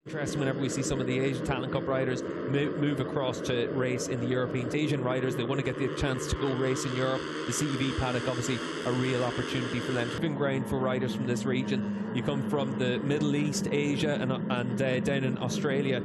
Interesting whenever we see some of the Asian Talent Cup riders move across to race in the European. Asian riders, they want to get the chance to go race in Europe. The CEV paddock, obviously a real opportunity for them. Been ground for riders from this region. You come from the Middle East, Asia and down in Australia.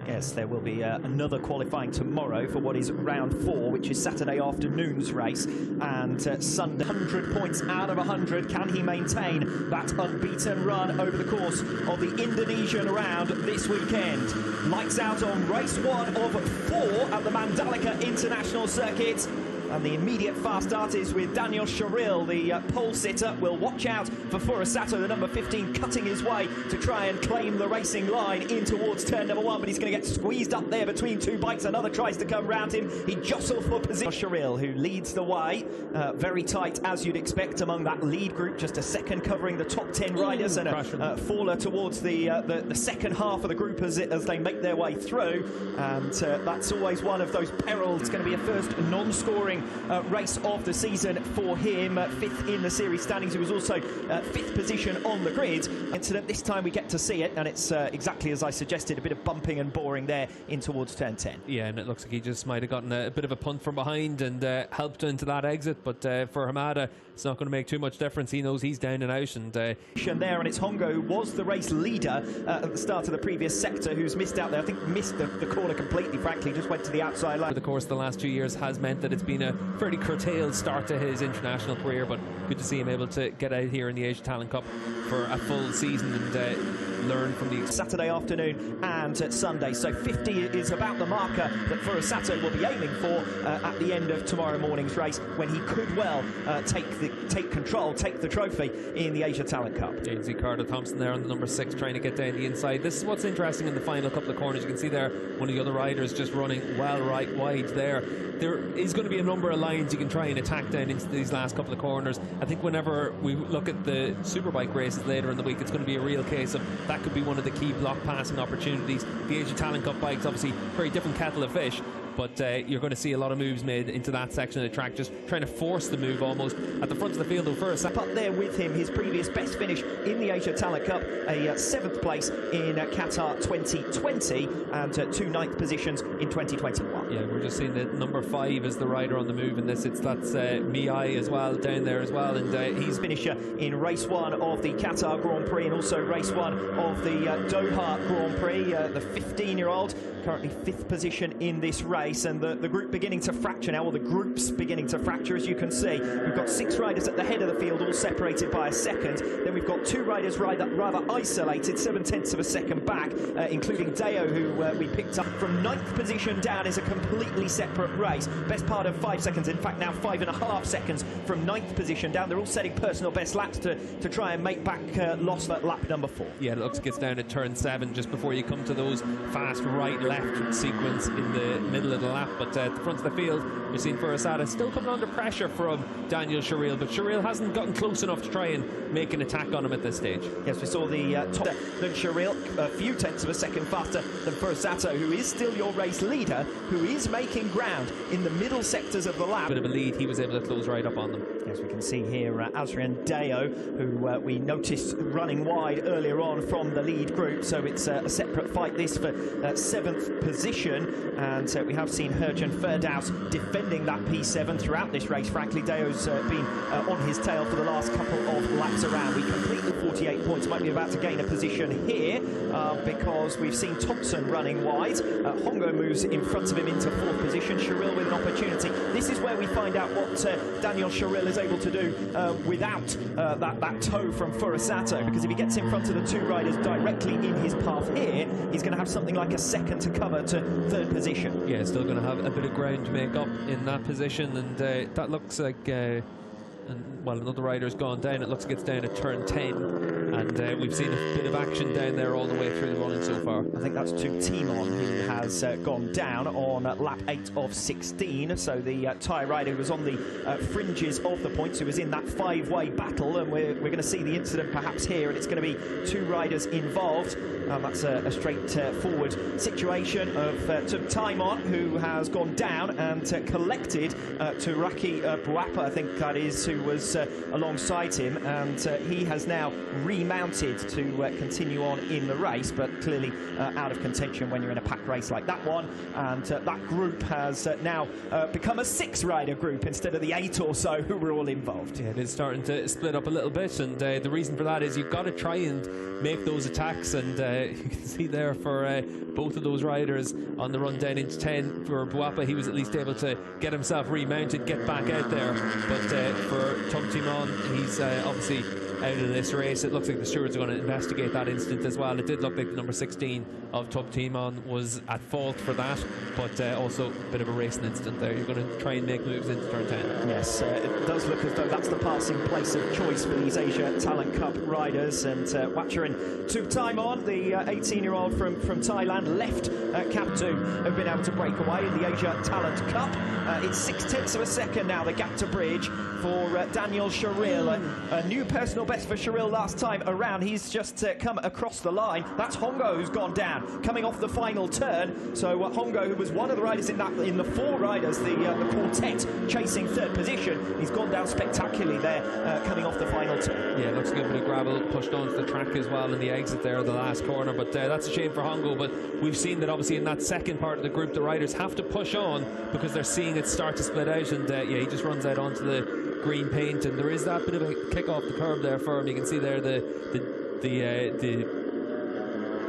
Yes, there will be another qualifying tomorrow for what is round 4, which is Saturday afternoon's race, and Sunday. 100 points out of 100. Can he maintain that unbeaten run over the course of the Indonesian round this weekend? Lights out on race 1 of 4 at the Mandalika International Circuit. And the immediate fast start is with Daniel Sharil, the pole sitter. Will watch out for Furusato, the number 15, cutting his way to try and claim the racing line in towards turn number 1, but he's going to get squeezed up there between 2 bikes. Another tries to come round him. He jostles for position. Sharil, who leads the way, very tight as you'd expect among that lead group, just a second covering the top 10 riders, and a faller towards the second half of the group as they make their way through. And that's always one of those perils. It's going to be a first non-scoring race of the season for him. 5th in the series standings. He was also 5th position on the grid. Incident, this time we get to see it, and it's exactly as I suggested, a bit of bumping and boring there in towards turn 10. Yeah, and it looks like he just might have gotten a bit of a punt from behind and helped into that exit, but for Hamada, it's not going to make too much difference. He knows he's down and out. And there, and it's Hongo, who was the race leader at the start of the previous sector, who's missed out there. I think missed the corner completely, frankly, just went to the outside line. Of course, the last 2 years has meant that it's been a fairly curtailed start to his international career, but good to see him able to get out here in the Asian Talent Cup for a full season and learn from the Saturday afternoon and Sunday. So 50 is about the marker that Furusato will be aiming for at the end of tomorrow morning's race, when he could well take the trophy in the Asia Talent Cup. You can see Carter Thompson there on the number 6 trying to get down the inside. This is what's interesting in the final couple of corners. You can see there one of the other riders just running well right wide there. There is going to be a number of lines you can try and attack down into these last couple of corners. I think whenever we look at the Superbike races later in the week, it's going to be a real case of that could be one of the key block passing opportunities. The Asia Talent Cup bikes, obviously very different kettle of fish, but you're going to see a lot of moves made into that section of the track, just trying to force the move almost at the front of the field. First up there with him, his previous best finish in the Asia Talent Cup, a 7th place in Qatar 2020 and 2 9th positions in 2021. Yeah, we're just seeing that number 5 is the rider on the move in this. That's Miai as well down there as well, and he's finisher in race 1 of the Qatar Grand Prix and also race 1 of the Doha Grand Prix. The 15-year-old currently 5th position in this race, and the group beginning to fracture now, or the groups beginning to fracture, as you can see. We've got 6 riders at the head of the field, all separated by a second. Then we've got 2 riders rather isolated, 7/10 of a second back, including Deo, who we picked up from 9th position down. Is a completely separate race. Best part of 5 seconds, in fact now 5.5 seconds from 9th position down. They're all setting personal best laps to try and make back loss at lap number 4. Yeah, it looks like it's down at turn 7 just before you come to those fast right-left sequence in the middle of the lap. But at the front of the field, we've seen Furusato still coming under pressure from Daniel Sharil, but Sharil hasn't gotten close enough to try and make an attack on him at this stage. Yes, we saw the top than Sharil, a few tenths of a second faster than Furusato, who is still your race leader, who is making ground in the middle sectors of the lap. Bit of a lead, he was able to close right up on them. Yes, we can see here Azrian Deo, who we noticed running wide earlier on from the lead group, so it's a separate fight this for 7th position, and we have seen Herjan Ferdaus defending that P7 throughout this race. Frankly, Deo's been on his tail for the last couple of laps around. We completely 48 points, might be about to gain a position here because we've seen Thompson running wide. Hongo moves in front of him into 4th position. Sharil with an opportunity. This is where we find out what Daniel Sharil is able to do without that toe from Furusato, because if he gets in front of the 2 riders directly in his path here, he's going to have something like a second to cover to 3rd position. Yeah, still going to have a bit of ground to make up in that position, and that looks like well, another rider's gone down. It looks like it's down at turn 10, and we've seen a bit of action down there all the way through the running so far. I think that's to Timon, who has gone down on lap 8 of 16. So the Thai rider who was on the fringes of the points, who was in that 5-way battle, and we're going to see the incident perhaps here, and it's going to be 2 riders involved. That's a straightforward situation of Timon, who has gone down and collected Turaki Buapa, I think that is, who was was alongside him, and he has now remounted to continue on in the race, but clearly out of contention when you're in a pack race like that one. And that group has now become a 6-rider group instead of the 8 or so who were all involved. Yeah, it is starting to split up a little bit, and the reason for that is you've got to try and make those attacks, and you can see there for both of those riders on the run down into 10. For Buapa, he was at least able to get himself remounted, get back out there, but for Tum Timon, he's obviously out of this race. It looks like the stewards are going to investigate that incident as well. It did look like the number 16 of Tum Timon was at fault for that, but also a bit of a racing incident there. You're going to try and make moves into turn 10. Yes, it does look as though that's the passing place of choice for these Asia Talent Cup riders, and Wacharan Tum Timon, the 18-year-old from Thailand, left Cap 2, have been able to break away in the Asia Talent Cup. It's 0.6 of a second now, the gap to bridge for Daniel Sharil. A new personal best for Sharil last time around. He's just come across the line. That's Hongo who's gone down, coming off the final turn. So Hongo, who was one of the riders in the 4 riders, the quartet chasing 3rd position, he's gone down spectacularly there, coming off the final turn. Yeah, looks like a bit of gravel pushed onto the track as well in the exit there, the last corner, but that's a shame for Hongo. But we've seen that obviously in that second part of the group, the riders have to push on because they're seeing it start to split out, and yeah, he just runs out onto the green paint, and there is that bit of a kick off the curb there for him. You can see there the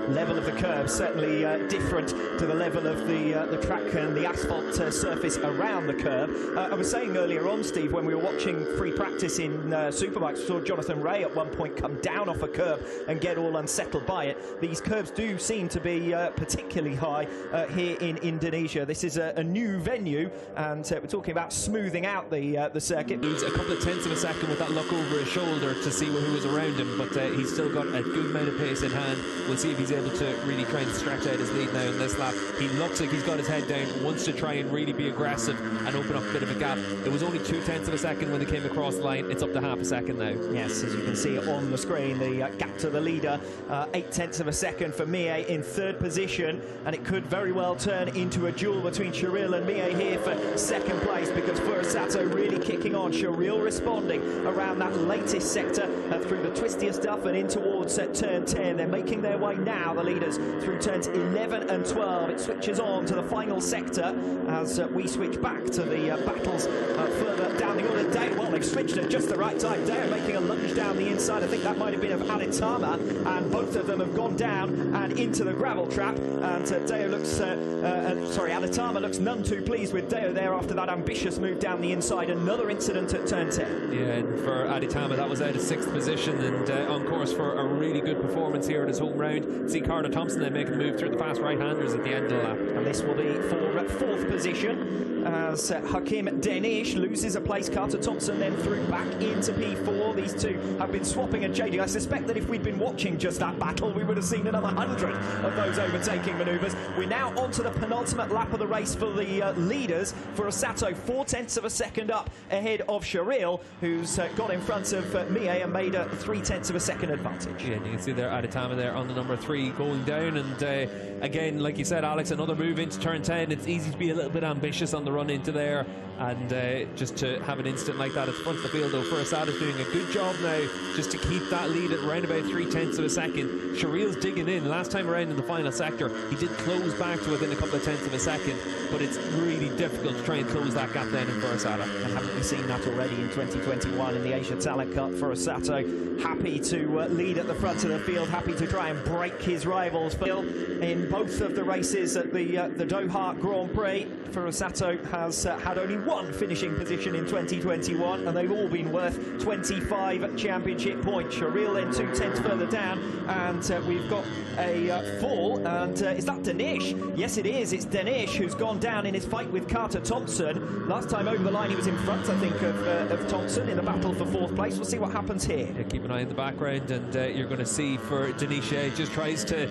level of the curb certainly different to the level of the track and the asphalt surface around the curb. I was saying earlier on, Steve, when we were watching free practice in Superbikes, we saw Jonathan Ray at one point come down off a curb and get all unsettled by it. These curbs do seem to be particularly high here in Indonesia. This is a new venue, and we're talking about smoothing out the circuit. He's a couple of tenths of a second with that look over his shoulder to see who was around him, but he's still got a good amount of pace in hand. We'll see if he's able to really try and stretch out his lead now in this lap. He looks like he's got his head down, wants to try and really be aggressive and open up a bit of a gap. It was only 0.2 of a second when they came across the line. It's up to half a second now. Yes, as you can see on the screen, the gap to the leader, 0.8 of a second for Mie in 3rd position, and it could very well turn into a duel between Sharil and Mie here for 2nd place, because Furusato really kicking on. Sharil responding around that latest sector through the twistier stuff and in towards turn 10. They're making their way now, the leaders, through turns 11 and 12. It switches on to the final sector as we switch back to the battles further down the order. Dale, well, they've switched at just the right time. Dale making a lunge down the inside. I think that might have been of Aditama, and both of them have gone down and into the gravel trap. And Deo looks, Aditama looks none too pleased with Deo there after that ambitious move down the inside. Another incident at turn 10. Yeah, and for Aditama, that was out of 6th position, and on course for a really good performance here at his home round. See Carter Thompson then making the move through the fast right-handers at the end of the lap. And this will be for 4th position as Hakim Danish loses a place. Carter Thompson then through back into P4. These two have been swapping and changing. I suspect that if we'd been watching just that battle, we would have seen another 100 of those overtaking manoeuvres. We're now on to the penultimate lap of the race for the leaders. Furusato 0.4 of a second up ahead of Sharil, who's got in front of Mie and made a 0.3 of a second advantage. Yeah, and you can see there Aditama there on the number 3 going down, and again, like you said, Alex, another move into turn 10. It's easy to be a little bit ambitious on the run into there, and just to have an instant like that at the front of the field, though. Furusato doing a good job now just to keep that lead at around about 0.3 of a second. Sharil's digging in. Last time around in the final sector, he did close back to within a couple of tenths of a second, but it's really difficult to try and close that gap then in Furusato. And haven't we seen that already in 2021 in the Asia Talent Cup? Furusato happy to lead at the front of the field, happy to try and break his rivals. In both of the races at the Doha Grand Prix, Furusato has had only one finishing position in 2021, and they've all been worth 25 championship points. Sharil then 2/10 further down, and we've got a fall, and is that Danish? Yes, it is. It's Danish who's gone down in his fight with Carter Thompson. Last time over the line, he was in front, I think, of Thompson in the battle for 4th place. We'll see what happens here. Yeah, keep an eye in the background, and you're going to see for Danish, just tries to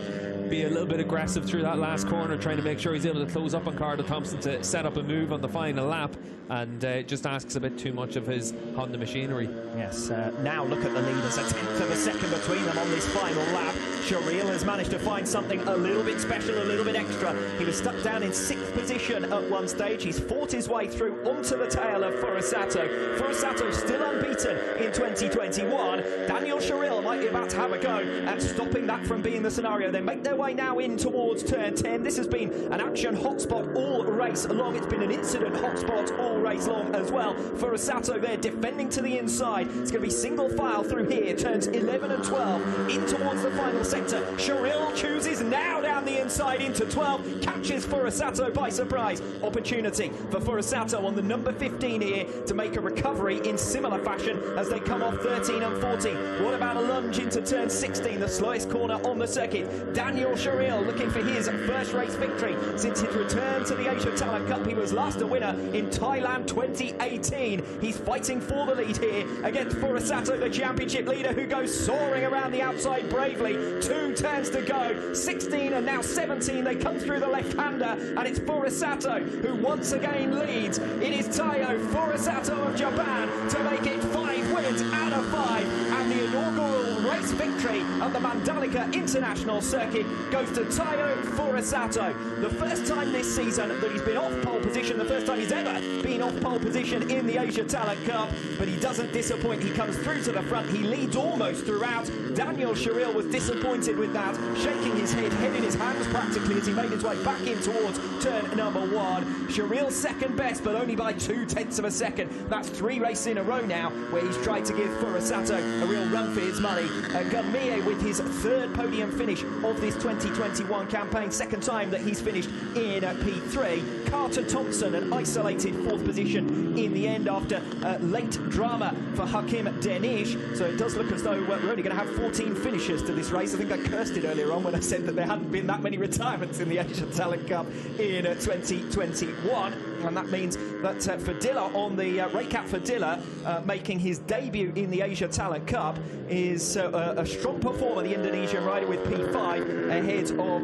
be a little bit aggressive through that last corner, trying to make sure he's able to close up on Carter Thompson to set up a move on the final lap, and just asks a bit too much of his Honda machinery. Yes, now look at the leaders, 1/10 of a second between them on this final lap. Shireel has managed to find something a little bit special, a little bit extra. He was stuck down in 6th position at one stage. He's fought his way through onto the tail of Furusato. Furusato still unbeaten in 2021. Daniel Shireel might be about to have a go at stopping that from being the scenario. They make their way now in towards turn 10. This has been an action hotspot all race long. It's been an incident hotspot all race long as well. Furusato there defending to the inside. It's going to be single file through here. Turns 11 and 12 in towards the final sector. Shireel chooses now down the inside into 12. Catches Furusato by surprise. Opportunity for Furusato on the number 15 here to make a recovery in similar fashion as they come off 13 and 14. What about a lunge into turn 16, the slowest corner on the circuit? Daniel Shireel looking for his first race victory since his return to the Asia Talent Cup. He was last a winner in Thailand 2018. He's fighting for the lead here against Furusato, the championship leader, who goes soaring around the outside bravely. 2 turns to go. 16 and now 17. They come through the left-hander, and it's Furusato who once again leads. It is Taiyo Furusato of Japan to make it 5 wins out of 5, and the inaugural race victory at the Mandalika International Circuit goes to Taiyo Furusato. The first time this season that he's been off pole position, the first time he's ever been off pole position in the Asia Talent Cup, but he doesn't disappoint. He comes through to the front. He leads almost throughout. Daniel Shireel was disappointed with that, shaking his head in his hands practically as he made his way back in towards turn number 1. Shireel second best, but only by 0.2 of a second. That's 3 races in a row now where he's tried to give Furusato a real run for his money. Gunmie with his 3rd podium finish of this 2021 campaign, 2nd time that he's finished in P3. Carter Thompson, an isolated 4th position in the end after late drama for Hakim Danish. So it does look as though we're only going to have 14 finishers to this race. I think I cursed it earlier on when I said that there hadn't been that many retirements in the Asia Talent Cup in 2021. And that means that Fadila on the Raycat Fadila making his debut in the Asia Talent Cup is a strong performer, the Indonesian rider, with P5 ahead of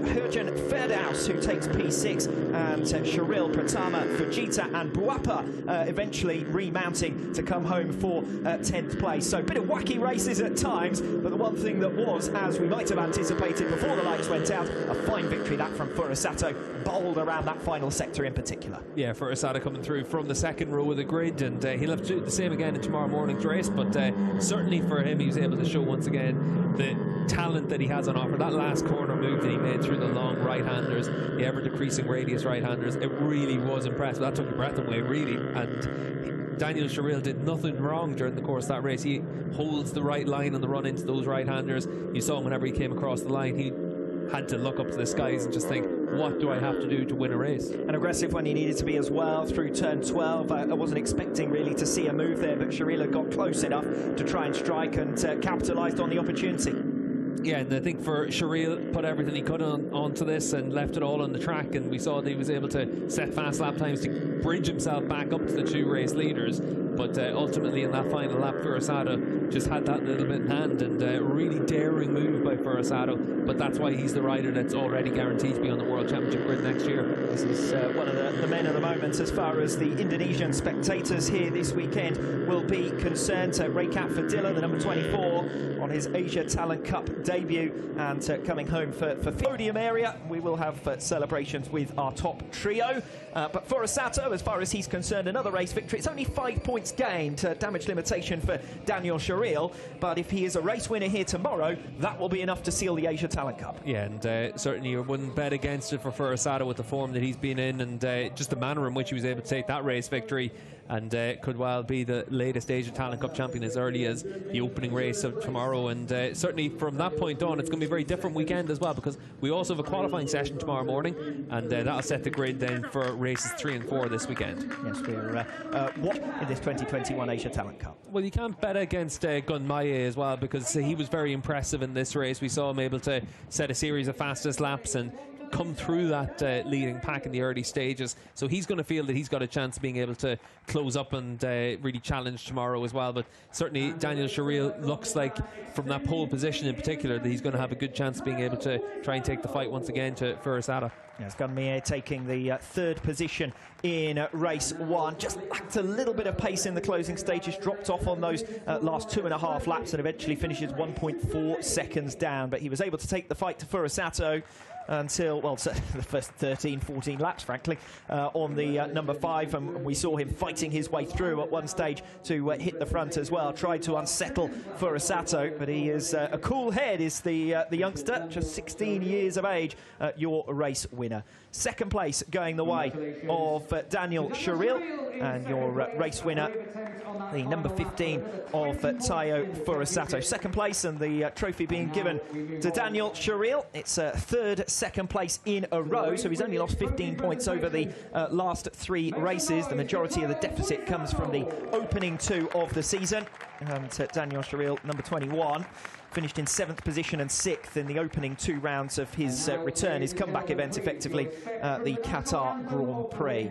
Herjan Ferdaus, who takes P6, and Shireel, Pratama, Fujita and Buapa eventually remounting to come home for 10th place. So a bit of wacky races at times, but the one thing that was, as we might have anticipated before the lights went out, a fine victory that from Furusato, bowled around that final sector in particular. Yeah, Furusato coming through from the 2nd row of the grid, and he'll have to do the same again in tomorrow morning's race, but certainly for him, he was able to show once again the talent that he has on offer. That last corner move that he made through the long right-handers, the ever-decreasing radius right-handers, it really was impressive. That took your breath away, really, and Daniel Shireel did nothing wrong during the course of that race. He holds the right line on the run into those right-handers. You saw him whenever he came across the line, he had to look up to the skies and just think, what do I have to do to win a race? And aggressive when he needed to be as well through turn 12. I wasn't expecting really to see a move there, but Shireel had got close enough to try and strike and capitalised on the opportunity. Yeah, and I think for Shireel, put everything he could onto this and left it all on the track, and we saw that he was able to set fast lap times to bridge himself back up to the 2 race leaders. But ultimately in that final lap, Furusato just had that little bit in hand, and a really daring move by Furusato. But that's why he's the rider that's already guaranteed to be on the World Championship grid next year. This is one of the men of the moment as far as the Indonesian spectators here this weekend will be concerned. Raycat Fadila, the number 24, on his Asia Talent Cup debut, and coming home for podium area. We will have celebrations with our top trio. But Furusato, as far as he's concerned, another race victory. It's only 5 points gained, damage limitation for Daniel Shireel, but if he is a race winner here tomorrow, that will be enough to seal the Asia Talent Cup. Yeah, and certainly you wouldn't bet against it for Furusato with the form that he's been in, and just the manner in which he was able to take that race victory, and could well be the latest Asia Talent Cup champion as early as the opening race of tomorrow. And certainly from that point on, it's going to be a very different weekend as well, because we also have a qualifying session tomorrow morning, and that'll set the grid then for races 3 and 4 this weekend. Yes, we're what in this 2021 Asia Talent Cup? Well, you can't bet against Gunmie as well, because he was very impressive in this race. We saw him able to set a series of fastest laps, and come through that leading pack in the early stages. So he's going to feel that he's got a chance of being able to close up and really challenge tomorrow as well. But certainly Daniel Sharil looks like, from that pole position in particular, that he's going to have a good chance of being able to try and take the fight once again to Furasada. Yes, Gunmie taking the third position in race one. Just lacked a little bit of pace in the closing stages, dropped off on those last 2.5 laps and eventually finishes 1.4 seconds down. But he was able to take the fight to Furasato until, well, the first 13, 14 laps, frankly, on the number 5. And we saw him fighting his way through at one stage to hit the front as well. Tried to unsettle Furasato, but he is a cool head, is the youngster, just 16 years of age, your race winner. Second place going the way of Daniel Sharil, and your race winner, the number 15 of Tayo Furasato. Second place, and the trophy being given to Daniel Sharil. It's a third second place in a row, so he's only lost 15 points over the last 3 races. The majority of the deficit comes from the opening 2 of the season. And Daniel Sharil, number 21, finished in 7th position and 6th in the opening 2 rounds of his return, his comeback event, effectively, the Qatar Grand Prix.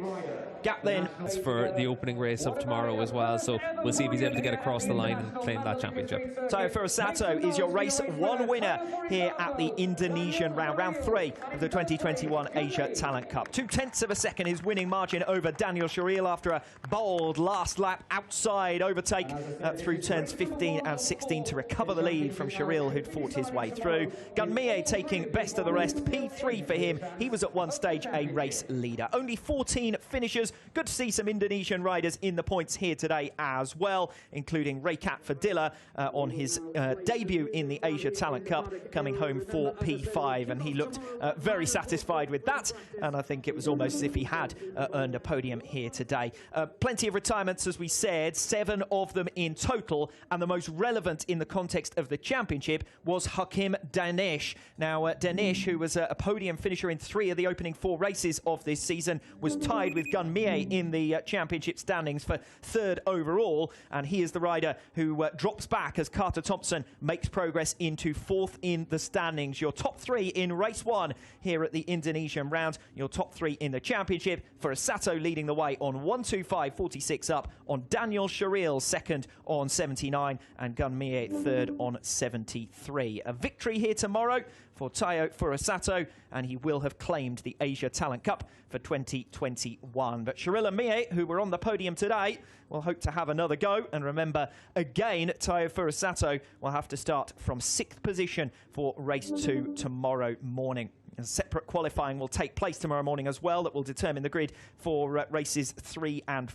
Gap then for the opening race of tomorrow as well, so we'll see if he's able to get across the line and claim that championship. Tayo Furasato is your race 1 winner here at the Indonesian round 3 of the 2021 Asia Talent Cup. 0.2 of a second his winning margin over Daniel Sharil after a bold last lap outside overtake through turns 15 and 16 to recover the lead from Sharil, who'd fought his way through. Gunmie taking best of the rest, P3 for him. He was at one stage a race leader. Only 14 finishers. Good to see some Indonesian riders in the points here today as well, including Raykat Fadilla on his debut in the Asia Talent Cup, coming home for P5, and he looked very satisfied with that, and I think it was almost as if he had earned a podium here today. Plenty of retirements, as we said, 7 of them in total, and the most relevant in the context of the championship was Hakim Danish. Now, Danish, who was a podium finisher in 3 of the opening 4 races of this season, was tied with Gunmie in the championship standings for 3rd overall, and he is the rider who drops back as Carter Thompson makes progress into 4th in the standings. Your top 3 in race 1 here at the Indonesian round, your top 3 in the championship. Furasato leading the way on 125.46 up on Daniel Sharil, 2nd on 79, and Gunmie 3rd on 73. A victory here tomorrow for Tayo Furasato, and he will have claimed the Asia Talent Cup for 2021. But Sharil and Mie, who were on the podium today, will hope to have another go. And remember, again, Tayo Furasato will have to start from 6th position for race 2 tomorrow morning. A separate qualifying will take place tomorrow morning as well that will determine the grid for races 3 and